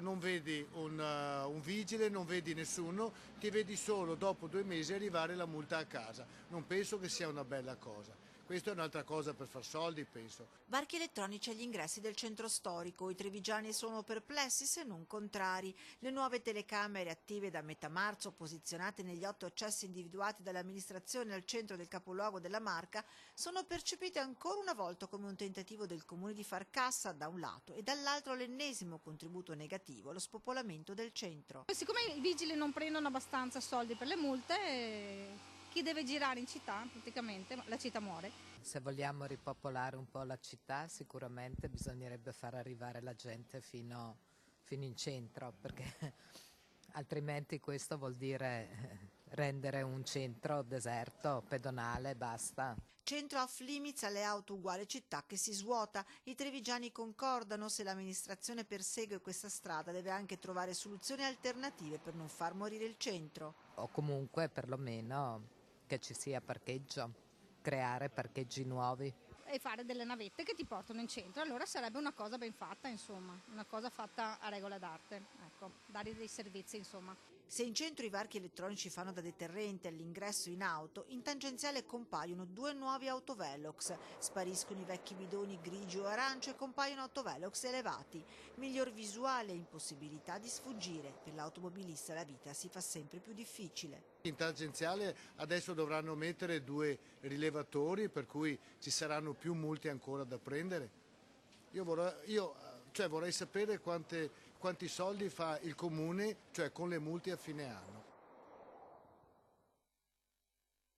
Non vedi un vigile, non vedi nessuno, ti vedi solo dopo 2 mesi arrivare la multa a casa. Non penso che sia una bella cosa. Questa è un'altra cosa per far soldi, penso. Varchi elettronici agli ingressi del centro storico. I trevigiani sono perplessi se non contrari. Le nuove telecamere attive da metà marzo, posizionate negli 8 accessi individuati dall'amministrazione al centro del capoluogo della Marca, sono percepite ancora una volta come un tentativo del comune di far cassa da un lato e dall'altro l'ennesimo contributo negativo allo spopolamento del centro. Siccome i vigili non prendono abbastanza soldi per le multe, chi deve girare in città praticamente, la città muore. Se vogliamo ripopolare un po' la città, sicuramente bisognerebbe far arrivare la gente fino in centro, perché altrimenti questo vuol dire rendere un centro deserto, pedonale, basta. Centro off limits alle auto uguale città che si svuota. I trevigiani concordano: se l'amministrazione persegue questa strada deve anche trovare soluzioni alternative per non far morire il centro. O comunque perlomeno che ci sia parcheggio, creare parcheggi nuovi. E fare delle navette che ti portano in centro, allora sarebbe una cosa ben fatta, insomma, una cosa fatta a regola d'arte, ecco, dare dei servizi, insomma. Se in centro i varchi elettronici fanno da deterrente all'ingresso in auto, in tangenziale compaiono 2 nuovi autovelox. Spariscono i vecchi bidoni grigio e arancio e compaiono autovelox elevati. Miglior visuale e impossibilità di sfuggire. Per l'automobilista la vita si fa sempre più difficile. In tangenziale adesso dovranno mettere 2 rilevatori, per cui ci saranno più multe ancora da prendere. Vorrei sapere quanti soldi fa il comune, cioè con le multe a fine anno.